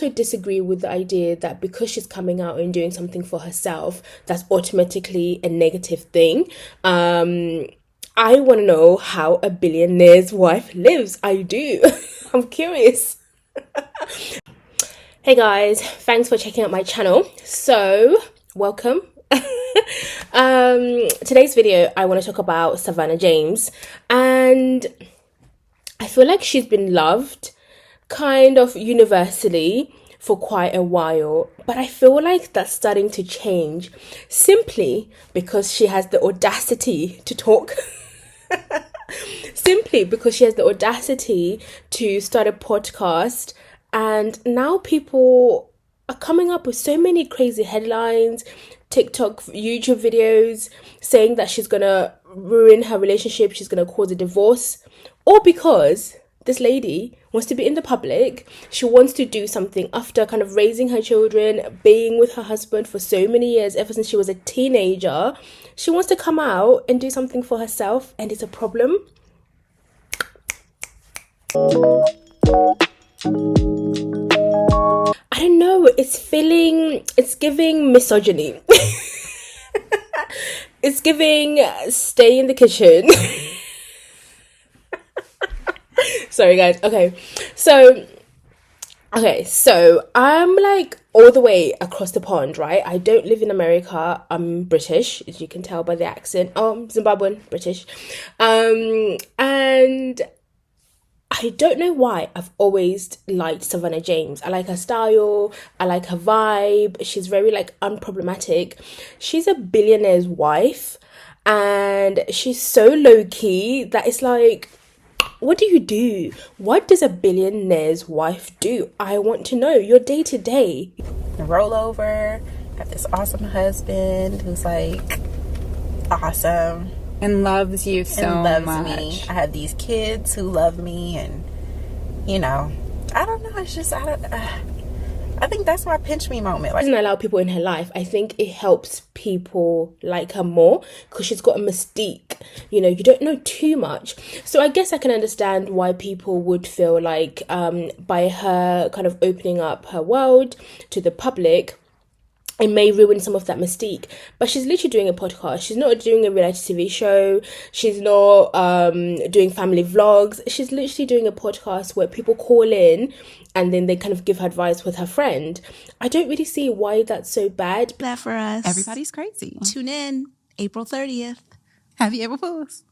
also disagree with the idea that because she's coming out and doing something for herself, that's automatically a negative thing. I want to know how a billionaire's wife lives. I do. I'm curious. Hey guys, thanks for checking out my channel. So, welcome. Today's video, I want to talk about Savannah James, and I feel like she's been loved kind of universally for quite a while, but I feel like that's starting to change simply because she has the audacity to talk. Simply because she has the audacity to start a podcast, and now people are coming up with so many crazy headlines, TikTok, YouTube videos saying that she's gonna ruin her relationship, she's gonna cause a divorce, all because this lady wants to be in the public. She wants to do something after kind of raising her children, being with her husband for so many years, ever since she was a teenager. She wants to come out and do something for herself, and it's a problem. I don't know, it's giving misogyny. It's giving stay in the kitchen. Sorry guys. So I'm like all the way across the pond, right? I don't live in America. I'm British, as you can tell by the accent. Zimbabwean, British. And I don't know why I've always liked Savannah James. I like her style, I like her vibe. She's very like unproblematic. She's a billionaire's wife, and she's so low-key that it's like, what do you do? What does a billionaire's wife do? I want to know your day to day. Roll over, got this awesome husband who's like awesome and loves you so and loves much. me. I have these kids who love me, and you know, I don't know. It's just I think that's my pinch me moment. Like, doesn't allow people in her life. I think it helps people like her more because she's got a mystique. You know, you don't know too much. So I guess I can understand why people would feel like by her kind of opening up her world to the public, it may ruin some of that mystique. But she's literally doing a podcast. She's not doing a reality TV show. She's not doing family vlogs. She's literally doing a podcast where people call in and then they kind of give her advice with her friend. I don't really see why that's so bad. That for us. Everybody's crazy. Tune in April 30th. Happy April Fools.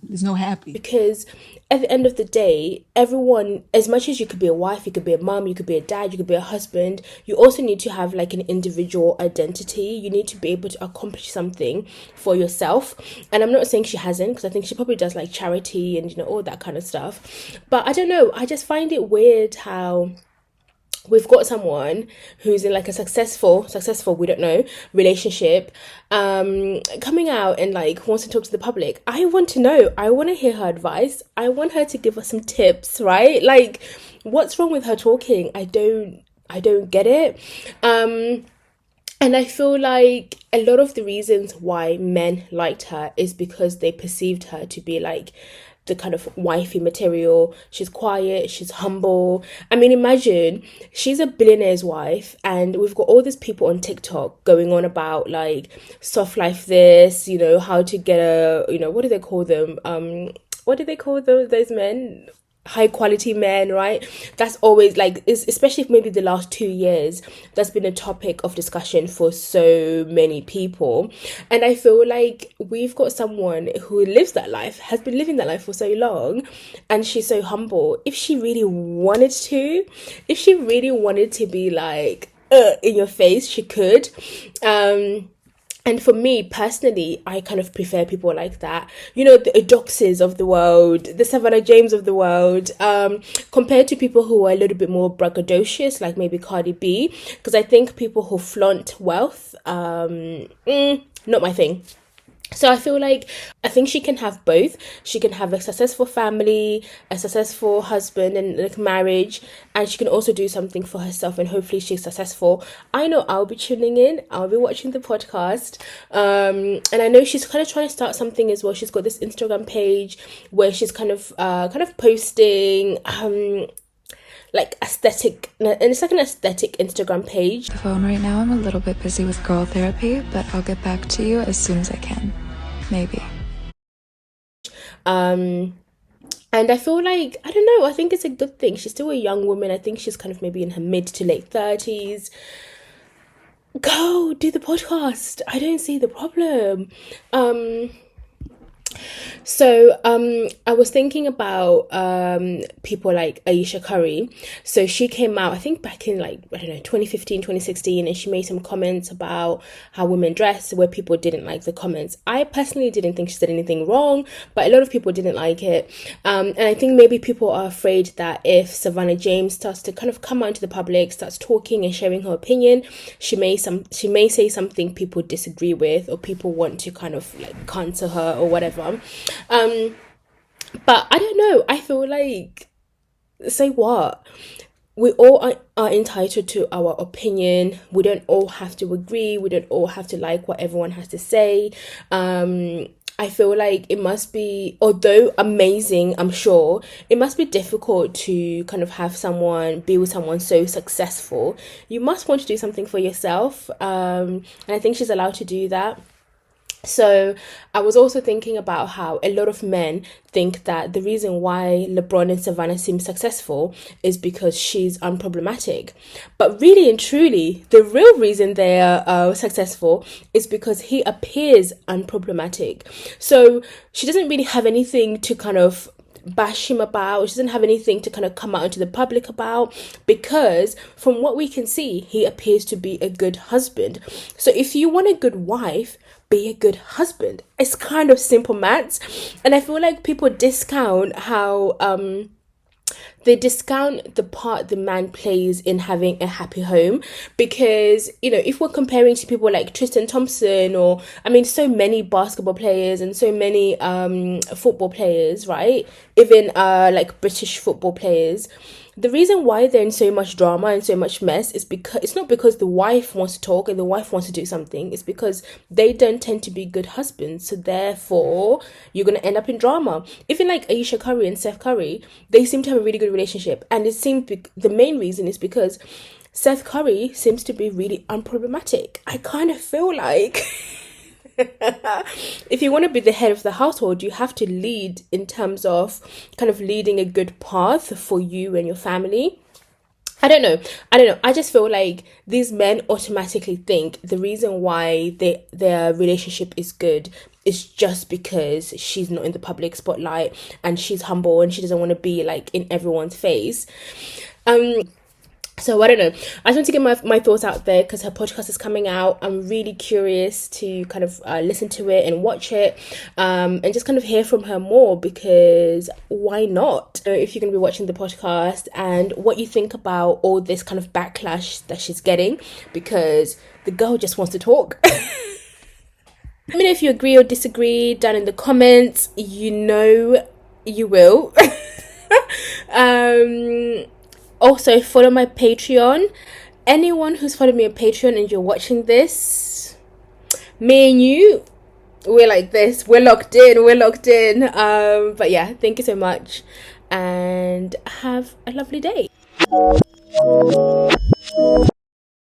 There's no happy. Because at the end of the day, everyone, as much as you could be a wife, you could be a mom, you could be a dad, you could be a husband, you also need to have like an individual identity. You need to be able to accomplish something for yourself. And I'm not saying she hasn't, because I think she probably does like charity and, you know, all that kind of stuff. But I don't know, I just find it weird how we've got someone who's in like a successful, we don't know, relationship, coming out and like wants to talk to the public. I want to know. I want to hear her advice. I want her to give us some tips, right? Like, what's wrong with her talking? I don't get it. And I feel like a lot of the reasons why men liked her is because they perceived her to be like the kind of wifey material. She's quiet, she's humble. I mean, imagine she's a billionaire's wife, and we've got all these people on TikTok going on about like soft life this, you know, how to get a, you know, what do they call them? What do they call those men? High quality men, right? That's always like, especially maybe the last 2 years, that's been a topic of discussion for so many people. And I feel like we've got someone who lives that life, has been living that life for so long, and she's so humble. If she really wanted to be like in your face, she could. And for me personally, I kind of prefer people like that. You know, the Adoxes of the world, the Savannah James of the world, compared to people who are a little bit more braggadocious, like maybe Cardi B. Because I think people who flaunt wealth, not my thing. So I think she can have both. She can have a successful family, a successful husband and like marriage, and she can also do something for herself, and hopefully she's successful. I know I'll be tuning in. I'll be watching the podcast. And I know she's kind of trying to start something as well. She's got this Instagram page where she's kind of posting like aesthetic, and it's like an aesthetic Instagram page. The phone right now, I'm a little bit busy with girl therapy, but I'll get back to you as soon as I can. Maybe. And I feel like, I don't know, I think it's a good thing. She's still a young woman. I think she's kind of maybe in her mid to late 30s. Go do the podcast. I don't see the problem. So I was thinking about people like Ayesha Curry. So she came out, I think back in like, I don't know, 2015, 2016, and she made some comments about how women dress where people didn't like the comments. I personally didn't think she said anything wrong, but a lot of people didn't like it. And I think maybe people are afraid that if Savannah James starts to kind of come out into the public, starts talking and sharing her opinion, she may say something people disagree with, or people want to kind of like cancel her or whatever. But I don't know, I feel like, say what? We all are entitled to our opinion. We don't all have to agree. We don't all have to like what everyone has to say. I feel like it must be, although amazing, I'm sure, it must be difficult to kind of be with someone so successful. You must want to do something for yourself. And I think she's allowed to do that. So I was also thinking about how a lot of men think that the reason why LeBron and Savannah seem successful is because she's unproblematic. But really and truly, the real reason they are successful is because he appears unproblematic. So she doesn't really have anything to kind of bash him about. She doesn't have anything to kind of come out into the public about, because from what we can see, he appears to be a good husband. So if you want a good wife, be a good husband. It's kind of simple maths. And I feel like people discount how they discount the part the man plays in having a happy home, because, you know, if we're comparing to people like Tristan Thompson, or I mean so many basketball players and so many football players, right, even like British football players, the reason why they're in so much drama and so much mess is because it's not because the wife wants to talk and the wife wants to do something. It's because they don't tend to be good husbands. So therefore, you're going to end up in drama. Even like Ayesha Curry and Seth Curry, they seem to have a really good relationship. And it seems the main reason is because Seth Curry seems to be really unproblematic. I kind of feel like if you want to be the head of the household, you have to lead in terms of kind of leading a good path for you and your family. I don't know. I just feel like these men automatically think the reason why their relationship is good is just because she's not in the public spotlight and she's humble and she doesn't want to be like in everyone's face. So I don't know. I just want to get my thoughts out there because her podcast is coming out. I'm really curious to kind of listen to it and watch it, and just kind of hear from her more, because why not? If you're going to be watching the podcast, and what you think about all this kind of backlash that she's getting, because the girl just wants to talk. Let me know if you agree or disagree down in the comments. You know you will. Also, follow my Patreon. Anyone who's followed me on Patreon and you're watching this, me and you, we're like this. We're locked in. But yeah, thank you so much. And have a lovely day.